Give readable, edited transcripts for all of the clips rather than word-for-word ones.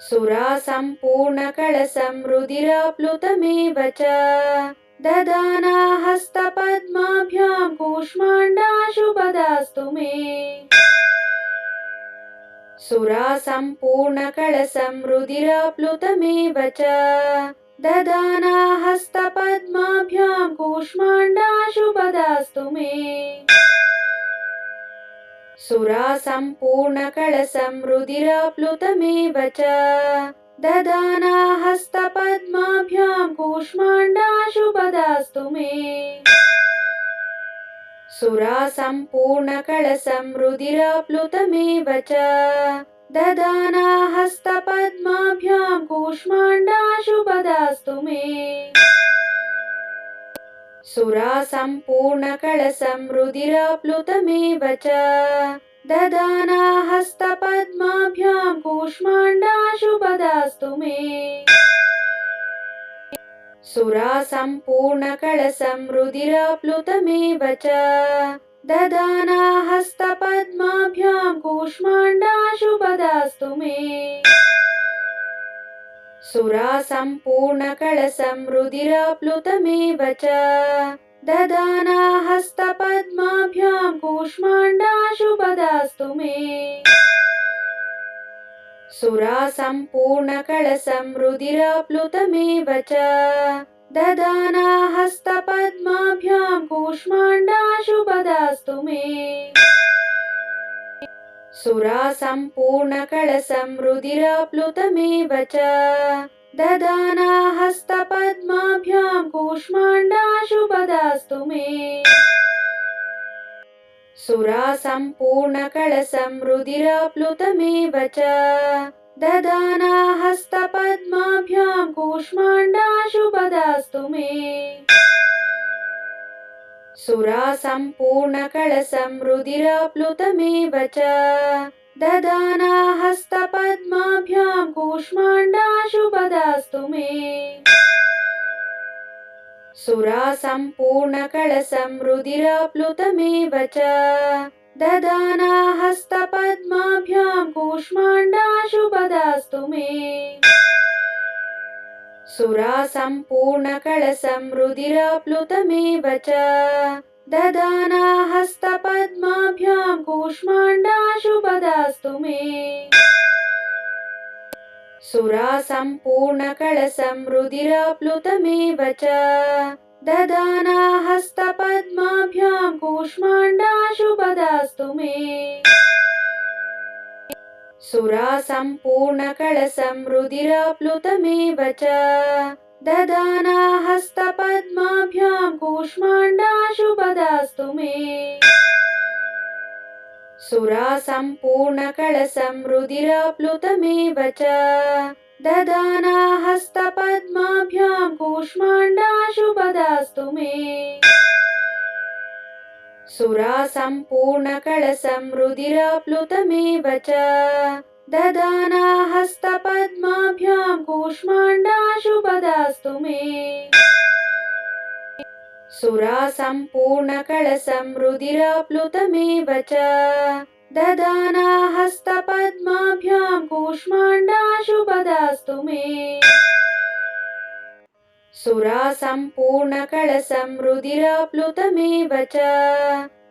सुरा सम्पूर्णकलशं रुधिराप्लुतमेव च ददाना हस्तपद्माभ्यां कूष्माण्डाशुपदास्तु मे। सुरा सम्पूर्णकलशं रुधिराप्लुतमेव च ददाना हस्तपद्माभ्यां कूष्माण्डाशुपदास्तु मे। सुरा सम्पूर्णकलशं रुधिराप्लुतमेव च ददाना हस्तपद्माभ्यां कूष्माण्डाशुपदास्तु मे। सुरा सम्पूर्णकलशं रुधिराप्लुतमेव च ददाना हस्तपद्माभ्यां कूष्माण्डाशुपदास्तु मे। सुरा सम्पूर्णकलशं रुधिराप्लुतमेव च ददाना हस्तपद्माभ्यां कूष्माण्डाशुपदास्तु मे। सुरा सम्पूर्णकलशं रुधिराप्लुतमेव च ददाना हस्तपद्माभ्यां कूष्माण्डाशुपदास्तु मे। सुरा सम्पूर्णकलशं रुधिराप्लुतमेव च ददाना हस्तपद्माभ्यां कूष्माण्डाशुपदास्तु मे। सुरा सम्पूर्णकलशं रुधिराप्लुतमेव च ददाना हस्तपद्माभ्यां कूष्माण्डाशुपदास्तु मे। सुरा सम्पूर्णकलशं रुधिराप्लुतमेव च ददाना हस्तपद्माभ्यां कूष्माण्डाशुपदास्तु मे। सुरा सम्पूर्णकलशं रुधिराप्लुतमेव च ददाना हस्तपद्माभ्यां कूष्माण्डाशुपदास्तु मे। सुरा सम्पूर्णकलशं रुधिराप्लुतमेव च ददाना हस्तपद्माभ्यां कूष्माण्डाशुपदास्तु मे। सुरा सम्पूर्णकलशं रुधिराप्लुतमेव च ददाना हस्तपद्माभ्यां कूष्माण्डाशुपदास्तु मे। सुरा सम्पूर्णकलशं रुधिराप्लुतमेव च ददाना हस्तपद्माभ्यां कूष्माण्डाशुपदास्तु मे। सुरा सम्पूर्णकलशं रुधिराप्लुतमेव च ददाना हस्तपद्माभ्यां कूष्माण्डाशुपदास्तु मे। सुरा सम्पूर्णकलशं रुधिराप्लुतमेव च ददाना हस्तपद्माभ्यां कूष्माण्डाशुपदास्तु मे। सुरा सम्पूर्णकलशं रुधिराप्लुतमेव च ददाना हस्तपद्माभ्यां कूष्माण्डाशुपदास्तु मे। सुरा सम्पूर्णकलशं रुधिराप्लुतमेव च ददाना हस्तपद्माभ्यां कूष्माण्डाशुपदास्तु मे। सुरा सम्पूर्णकलशं रुधिराप्लुतमेव च ददाना हस्तपद्माभ्यां कूष्माण्डाशुपदास्तु मे। सुरा सम्पूर्णकलशं रुधिराप्लुतमेव च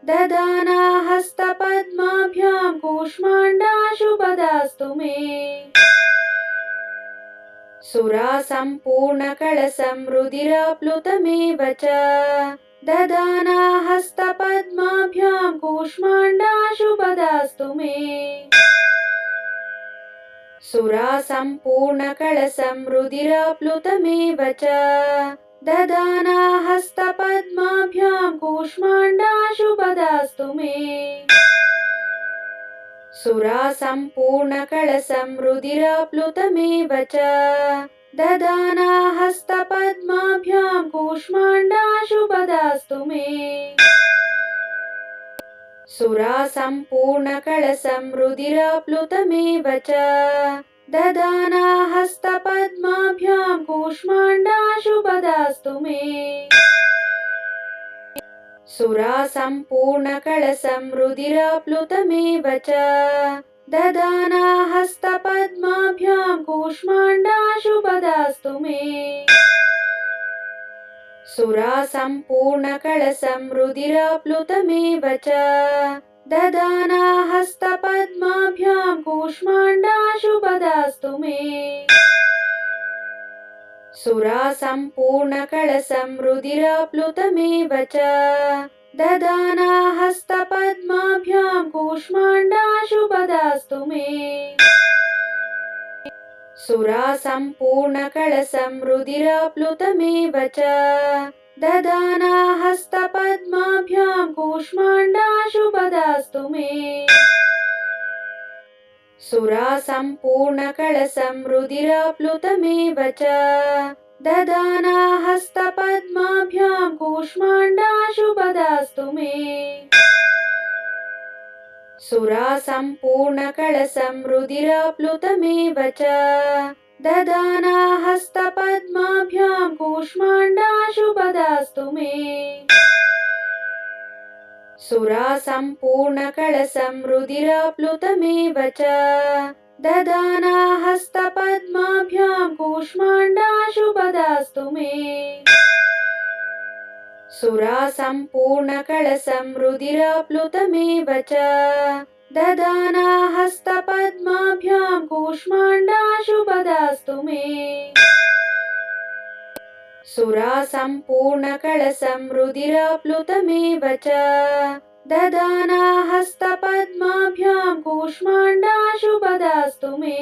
ददाना हस्तपद्माभ्यां कूष्माण्डाशुपदास्तु मे। सुरा सम्पूर्णकलशं रुधिराप्लुतमेव च ददाना हस्तपद्माभ्यां कूष्माण्डाशुपदास्तु मे। सुरा सम्पूर्णकलशं रुधिराप्लुतमेव च ददाना हस्तपद्माभ्यां कूष्माण्डाशुपदास्तु मे। सुरा सम्पूर्णकलशं रुधिराप्लुतमेव च ददाना हस्तपद्माभ्यां कूष्माण्डाशुपदास्तु मे। सुरा सम्पूर्णकलशं रुधिराप्लुतमेव च ददाना हस्तपद्माभ्यां कूष्माण्डाशुपदास्तु मे। सुरा सम्पूर्णकलशं रुधिराप्लुतमेव च ददाना हस्तपद्माभ्यां कूष्माण्डाशुपदास्तु मे। सुरासम्पूर्णकलशं रुधिराप्लुतमेव च ददाना हस्तपद्माभ्यां कूष्माण्डाशुपदास्तु मे। सुरासम्पूर्णकलशं रुधिराप्लुतमेव च ददाना हस्तपद्माभ्यां कूष्माण्डाशुपदास्तु मे। सुरासम्पूर्णकलशं रुधिराप्लुतमेव च ददाना हस्तपद्माभ्यां कूष्माण्डाशुपदास्तु मे। सुरासम्पूर्णकलशं रुधिराप्लुतमेव च ददाना हस्तपद्माभ्यां कूष्माण्डाशुपदास्तु मे। सुरासम्पूर्णकलशं रुधिराप्लुतमेव च ददाना हस्तपद्माभ्यां कूष्माण्डाशुपदास्तु मे। सुरासम्पूर्णकलशं रुधिराप्लुतमेव च ददाना हस्तपद्माभ्यां कूष्माण्डाशुपदास्तु मे। सुरासम्पूर्णकलशं रुधिराप्लुतमेव च ददाना हस्तपद्माभ्यां कूष्माण्डाशुपदास्तु मे। सुरासम्पूर्णकलशं रुधिराप्लुतमेव च ददाना हस्तपद्माभ्यां कूष्माण्डाशुपदास्तु मे।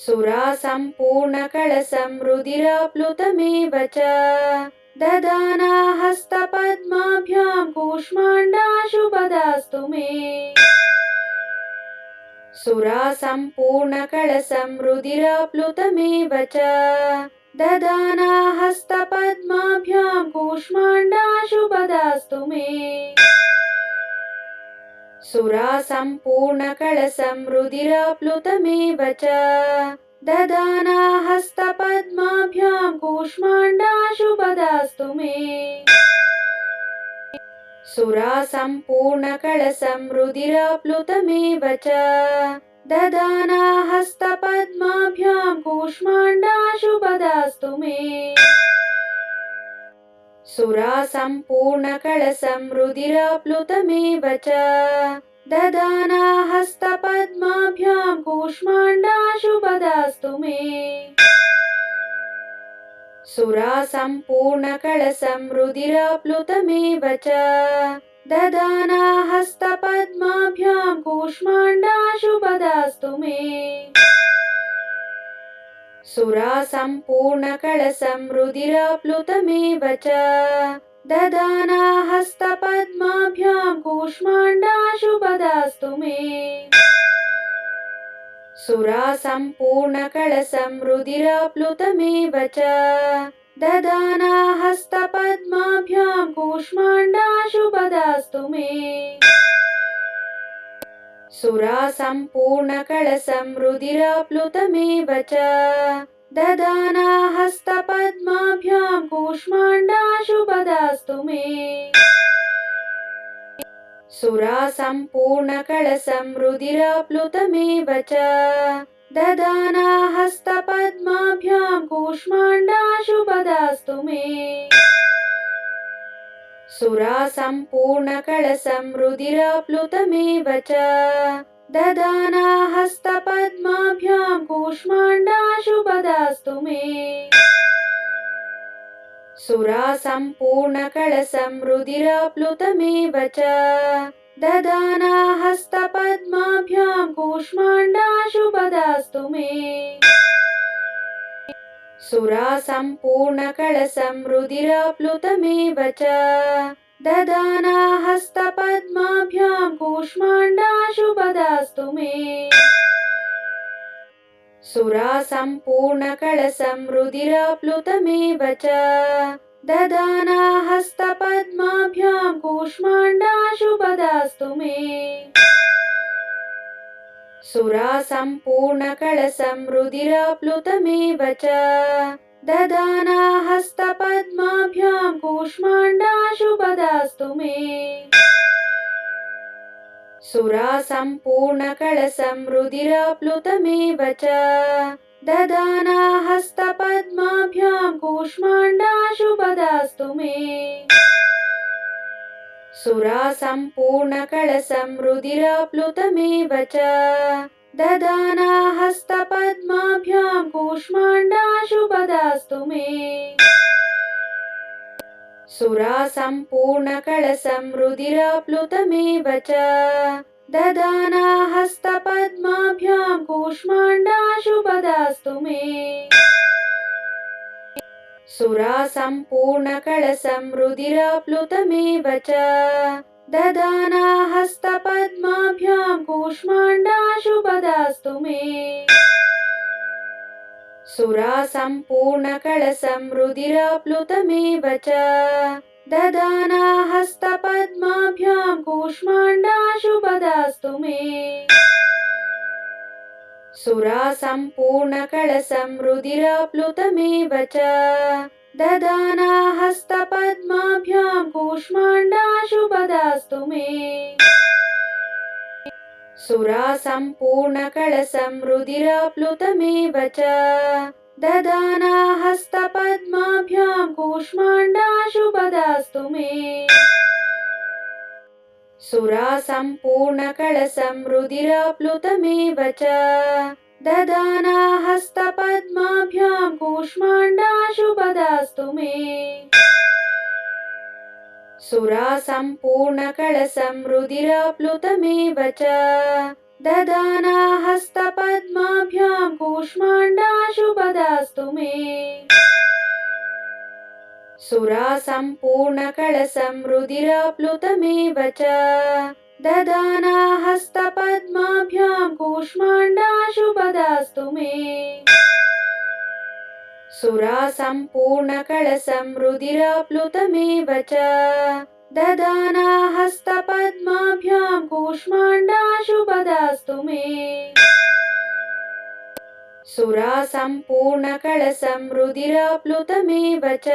सुरासम्पूर्णकलशं रुधिराप्लुतमेव च ददाना हस्तपद्माभ्यां कूष्माण्डाशुपदास्तु मे। सुरासम्पूर्णकलशं रुधिराप्लुतमेव च ददाना हस्तपद्माभ्यां कूष्माण्डाशुपदास्तु मे। सुरासम्पूर्णकलशं रुधिराप्लुतमेव च ददाना हस्तपद्माभ्यां कूष्माण्डाशुपदास्तु मे। सुरासम्पूर्णकलशं रुधिराप्लुतमेव च ददाना हस्तपद्माभ्यां कूष्माण्डाशुपदास्तु मे। सुरासम्पूर्णकलशं रुधिराप्लुतमेव च ददाना हस्तपद्माभ्यां कूष्माण्डाशुपदास्तु मे। सुरासम्पूर्णकलशं रुधिराप्लुतमेव च ददाना हस्तपद्माभ्यां कूष्माण्डाशुपदास्तु मे। सुरासम्पूर्णकलशं रुधिराप्लुतमेव च ददाना हस्तपद्माभ्यां कूष्माण्डाशुपदास्तु मे। सुरासम्पूर्णकलशं रुधिराप्लुतमेव च ददाना हस्तपद्माभ्यां कूष्माण्डाशुपदास्तु मे। सुरासम्पूर्णकलशं रुधिराप्लुतमेव च ददाना हस्तपद्माभ्यां कूष्माण्डाशुपदास्तु मे। सुरासम्पूर्णकलशं रुधिराप्लुतमेव च ददाना हस्तपद्माभ्यां कूष्माण्डाशुपदास्तु मे। सुरासम्पूर्णकलशं रुधिराप्लुतमेव च ददाना हस्तपद्माभ्यां कूष्माण्डाशुपदास्तु मे। सुरासम्पूर्णकलशं रुधिराप्लुतमेव च ददाना हस्तपद्माभ्यां कूष्माण्डाशुपदास्तु मे। सुरासम्पूर्णकलशं रुधिराप्लुतमेव च ददाना हस्तपद्माभ्यां कूष्माण्डाशुपदास्तु मे। सुरासम्पूर्णकलशं रुधिराप्लुतमेव च ददाना हस्तपद्माभ्यां कूष्माण्डाशुपदास्तु मे। सुरासम्पूर्णकलशं रुधिराप्लुतमेव च ददाना हस्तपद्माभ्यां कूष्माण्डाशुपदास्तु मे। सुरा सम्पूर्णकलशं रुधिराप्लुतमेव च दधाना हस्तपद्माभ्यां कूष्माण्डाशुपदास्तु मे। सुरा सम्पूर्णकलशं रुधिराप्लुतमेव च दधाना हस्तपद्माभ्यां कूष्माण्डाशुपदास्तु मे। सुरा सम्पूर्णकलशं रुधिराप्लुतमेव च दधाना हस्तपद्माभ्यां कूष्माण्डाशुपदास्तु मे। सुरा सम्पूर्णकलशं रुधिराप्लुतमेव च दधाना हस्तपद्माभ्यां कूष्माण्डाशुपदास्तु मे। सुरा सम्पूर्णकलशं रुधिराप्लुतमेव च दधाना हस्तपद्माभ्यां कूष्माण्डाशुपदास्तु मे। सुरा सम्पूर्णकलशं रुधिराप्लुतमेव च दधाना हस्तपद्माभ्यां कूष्माण्डाशुपदास्तु मे। सुरा सम्पूर्णकलशं रुधिराप्लुतमेव च दधाना हस्तपद्माभ्यां कूष्माण्डाशुपदास्तु मे। सुरा सम्पूर्णकलशं रुधिराप्लुतमेव च दधाना हस्तपद्माभ्यां कूष्माण्डाशुपदास्तु मे। सुरा सम्पूर्णकलशं रुधिराप्लुतमेव च दधाना हस्तपद्माभ्यां कूष्माण्डाशुपदास्तु मे। सुरा सम्पूर्णकलशं रुधिराप्लुतमेव च दधाना हस्तपद्माभ्यां कूष्माण्डाशुपदास्तु मे। सुरा सम्पूर्णकलशं रुधिराप्लुतमेव च दधाना हस्तपद्माभ्यां कूष्माण्डाशुपदास्तु मे। सुरा सम्पूर्णकलशं रुधिराप्लुतमेव च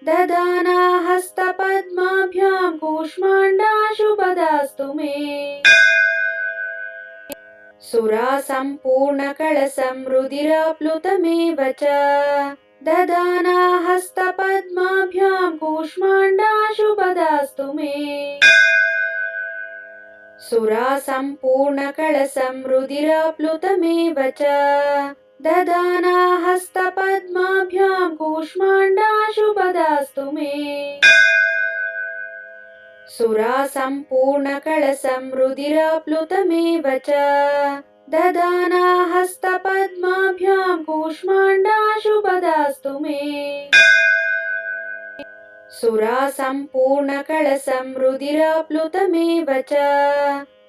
दधाना हस्तपद्माभ्यां कूष्माण्डाशुपदास्तु मे। सुरा सम्पूर्णकलशं रुधिराप्लुतमेव च दधाना हस्तपद्माभ्यां कूष्माण्डाशुपदास्तु मे। सुरा सम्पूर्णकलशं रुधिराप्लुतमेव च दधाना हस्तपद्माभ्यां कूष्माण्डाशुपदास्तु मे। सुरा सम्पूर्णकलशं रुधिराप्लुतमेव च दधाना हस्तपद्माभ्यां कूष्माण्डाशुपदास्तु मे। सुरा सम्पूर्णकलशं रुधिराप्लुतमेव च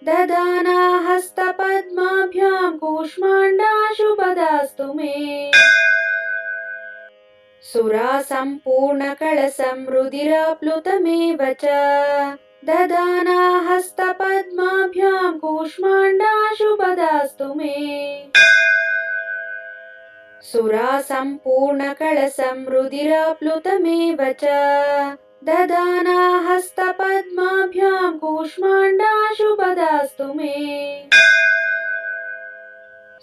दधाना हस्तपद्माभ्यां कूष्माण्डाशुपदास्तु मे। सुरा सम्पूर्णकलशं रुधिराप्लुतमेव च दधाना हस्तपद्माभ्यां कूष्माण्डाशुपदास्तु मे। सुरा सम्पूर्णकलशं रुधिराप्लुतमेव च दधाना हस्तपद्माभ्यां कूष्माण्डाशुपदास्तु मे।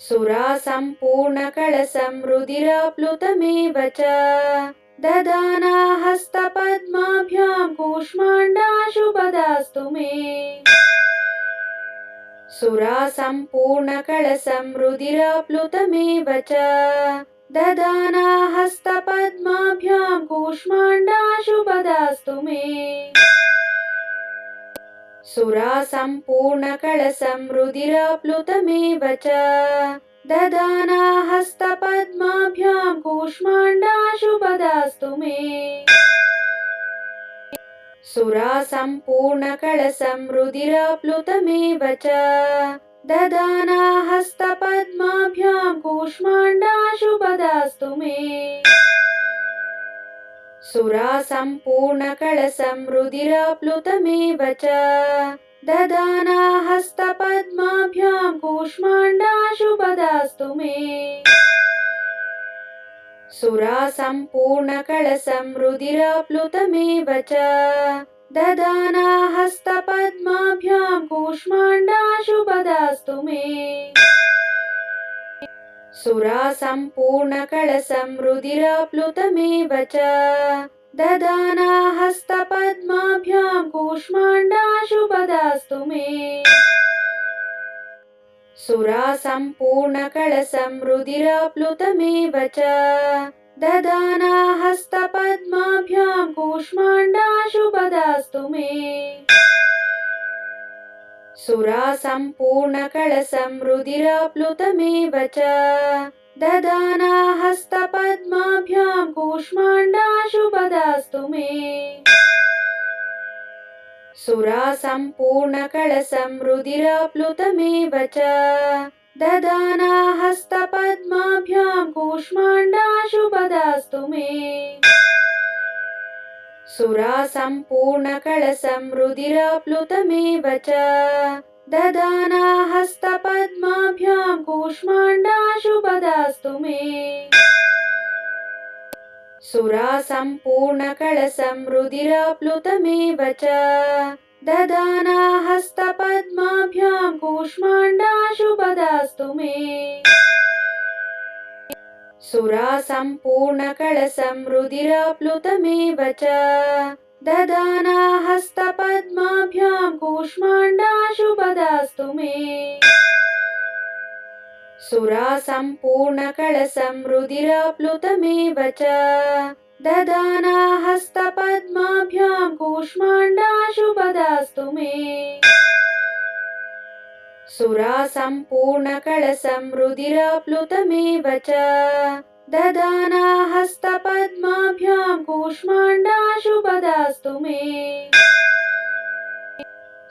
सुरा सम्पूर्णकलशं रुधिराप्लुतमेव च दधाना हस्तपद्माभ्यां कूष्माण्डाशुपदास्तु मे। सुरा सम्पूर्णकलशं रुधिराप्लुतमेव च दधाना हस्तपद्माभ्यां कूष्माण्डाशुपदास्तु मे। सुरा सम्पूर्णकलशं रुधिराप्लुतमेव च दधाना हस्तपद्माभ्यां कूष्माण्डाशुपदास्तु मे। सुरा सम्पूर्णकलशं रुधिराप्लुतमेव च दधाना हस्तपद्माभ्यां कूष्माण्डाशुपदास्तु मे। सुरा सम्पूर्णकलशं रुधिराप्लुतमेव च दधाना हस्तपद्माभ्यां कूष्माण्डाशुपदास्तु मे। सुरा सम्पूर्णकलशं रुधिराप्लुतमेव च ददाना हस्तपद्माभ्यां कूष्माण्डाशुपदास्तु मे। सुरा सम्पूर्णकलशं रुधिराप्लुतमेव च ददाना हस्तपद्माभ्यां कूष्माण्डाशुपदास्तु मे। सुरा सम्पूर्णकलशं रुधिराप्लुतमेव च ददाना हस्तपद्माभ्यां कूष्माण्डाशुपदास्तु मे। सुरा सम्पूर्णकलशं रुधिराप्लुतमेव च ददाना हस्तपद्माभ्यां कूष्माण्डाशुपदास्तु मे। सुरा सम्पूर्णकलशं रुधिराप्लुतमेव च ददाना हस्तपद्माभ्यां कूष्माण्डाशुपदास्तु मे। सुरा सम्पूर्णकलशं रुधिराप्लुतमेव च ददाना हस्तपद्माभ्यां कूष्माण्डाशुपदास्तु मे। सुरा सम्पूर्णकलशं रुधिराप्लुतमेव च ददाना हस्तपद्माभ्यां कूष्माण्डाशुपदास्तु मे। सुरा सम्पूर्णकलशं रुधिराप्लुतमेव च ददाना हस्तपद्माभ्यां कूष्माण्डाशुपदास्तु मे। सुरा सम्पूर्णकलशं रुधिराप्लुतमेव च ददाना हस्तपद्माभ्यां कूष्माण्डाशुपदास्तु मे। सुरा सम्पूर्णकलशं रुधिराप्लुतमेव च ददाना हस्तपद्माभ्यां कूष्माण्डाशुपदास्तु मे।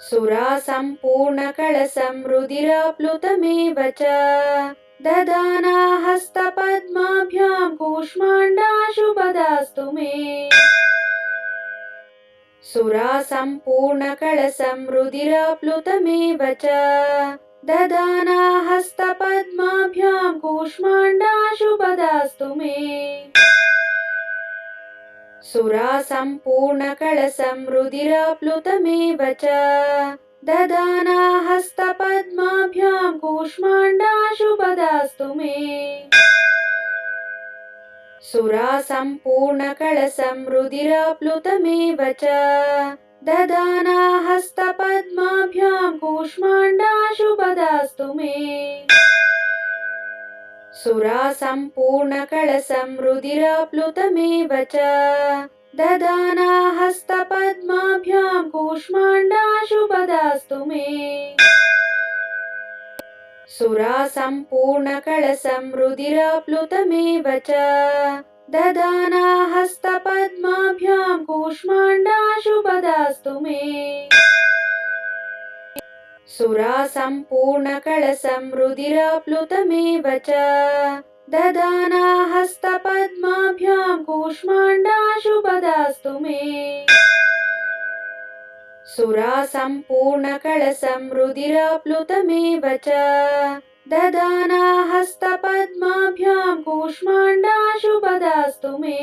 सुरा सम्पूर्णकलशं रुधिराप्लुतमेव च ददाना हस्तपद्माभ्यां कूष्माण्डाशुपदास्तु मे। सुरा सम्पूर्णकलशं रुधिराप्लुतमेव च ददाना हस्तपद्माभ्यां कूष्माण्डाशुपदास्तु मे। सुरा सम्पूर्णकलशं रुधिराप्लुतमेव च ददाना हस्तपद्माभ्यां कूष्माण्डाशुपदास्तु मे। सुरा सम्पूर्णकलशं रुधिराप्लुतमेव च ददाना हस्तपद्माभ्यां कूष्माण्डाशुपदास्तु मे। सुरा सम्पूर्णकलशं रुधिराप्लुतमेव च ददाना हस्तपद्माभ्यां कूष्माण्डाशुपदास्तु मे। सुरा सम्पूर्णकलशं रुधिराप्लुतमेव च ददाना हस्तपद्माभ्यां कूष्माण्डाशुपदास्तु मे। सुरा सम्पूर्णकलशं रुधिराप्लुतमेव च ददाना हस्तपद्माभ्यां कूष्माण्डाशुपदास्तु मे। सुरा सम्पूर्णकलशं रुधिराप्लुतमेव च ददाना हस्तपद्माभ्यां कूष्माण्डाशुपदास्तु मे।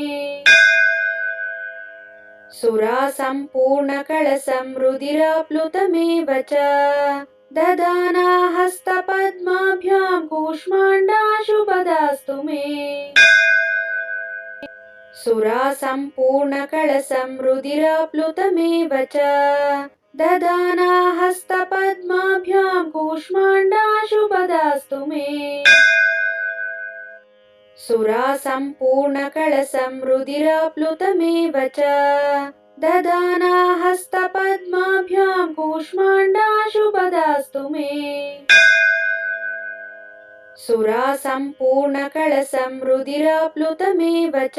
सुरा सम्पूर्णकलशं रुधिराप्लुतमेव च ददाना हस्तपद्माभ्यां कूष्माण्डाशुपदास्तु मे। सुरा सम्पूर्णकलशं रुधिराप्लुतमेव च ददाना हस्तपद्माभ्यां कूष्माण्डाशुपदास्तु मे। सुरा सम्पूर्णकलशं रुधिराप्लुतमेव च ददाना हस्तपद्माभ्यां कूष्माण्डाशुपदास्तु मे। सुरा सम्पूर्णकलशं रुधिराप्लुतमेव च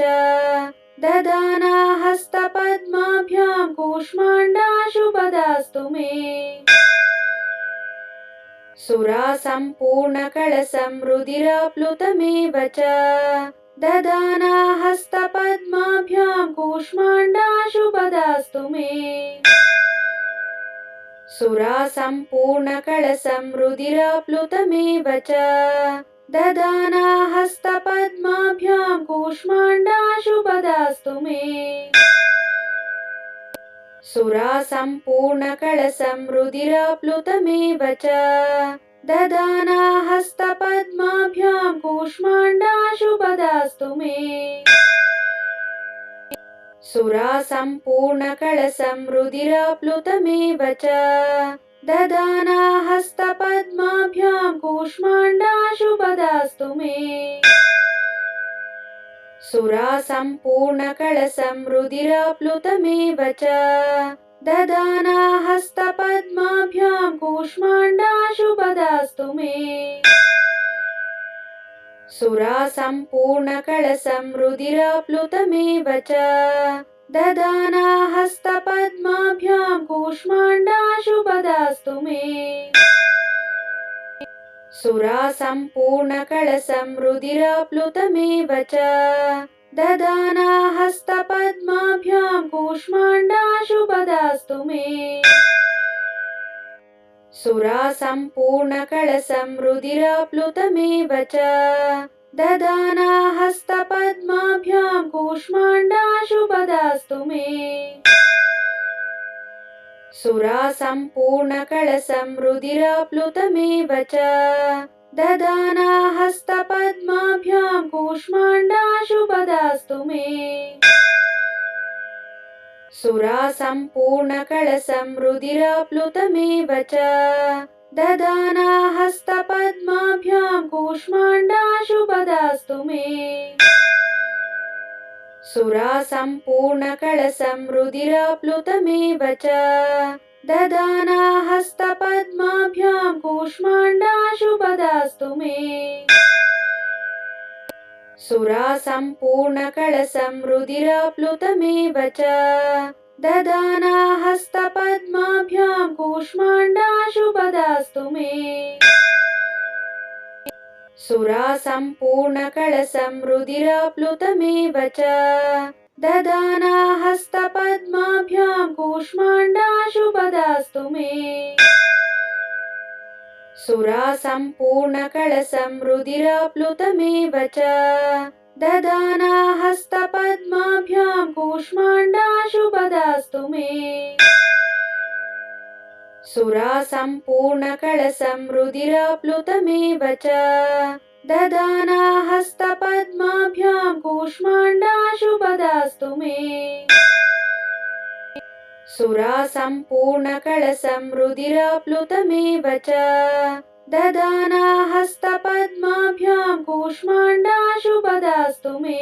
ददाना हस्तपद्माभ्यां कूष्माण्डाशुपदास्तु मे। सुरा सम्पूर्णकलशं रुधिराप्लुतमेव च ददाना हस्तपद्माभ्यां कूष्माण्डाशुपदास्तु मे। सुरा सम्पूर्णकलशं रुधिराप्लुतमेव च ददाना हस्तपद्माभ्यां कूष्माण्डाशुपदास्तु मे। सुरा सम्पूर्णकलशं रुधिराप्लुतमेव च दधाना हस्तपद्माभ्यां कूष्माण्डाशुपदास्तु मे। सुरा सम्पूर्णकलशं रुधिराप्लुतमेव च दधाना हस्तपद्माभ्यां कूष्माण्डाशुपदास्तु मे। सुरा सम्पूर्णकलशं रुधिराप्लुतमेव च दधाना हस्तपद्माभ्यां कूष्माण्डाशुपदास्तु मे। सुरा सम्पूर्णकलशं रुधिराप्लुतमेव च दधाना हस्तपद्माभ्यां कूष्माण्डाशुपदास्तु मे। सुरा सम्पूर्णकलशं रुधिराप्लुतमेव च दधाना हस्तपद्माभ्यां कूष्माण्डाशुपदास्तु मे। सुरा सम्पूर्णकलशं रुधिराप्लुतमेव च दधाना हस्तपद्माभ्यां कूष्माण्डाशुपदास्तु मे। सुरा सम्पूर्णकलशं रुधिराप्लुतमेव च दधाना हस्तपद्माभ्यां कूष्माण्डाशुपदास्तु मे। सुरा सम्पूर्णकलशं रुधिराप्लुतमेव च दधाना हस्तपद्माभ्यां कूष्माण्डाशुपदास्तु मे। सुरा सम्पूर्णकलशं रुधिराप्लुतमेव च दधाना हस्तपद्माभ्यां कूष्माण्डाशुपदास्तु मे। सुरा सम्पूर्णकलशं रुधिराप्लुतमेव च दधाना हस्तपद्माभ्यां कूष्माण्डाशुपदास्तु मे। सुरा सम्पूर्णकलशं रुधिराप्लुतमेव च दधाना हस्तपद्माभ्यां कूष्माण्डाशुपदास्तु मे। सुरा सम्पूर्णकलशं रुधिराप्लुतमेव च दधाना हस्तपद्माभ्यां कूष्माण्डाशुपदास्तु मे। सुरा सम्पूर्णकलशं रुधिराप्लुतमेव च दधाना हस्तपद्माभ्यां कूष्माण्डाशुपदास्तु मे। सुरा सम्पूर्णकलशं रुधिराप्लुतमेव च दधाना हस्तपद्माभ्यां कूष्माण्डाशुपदास्तु मे।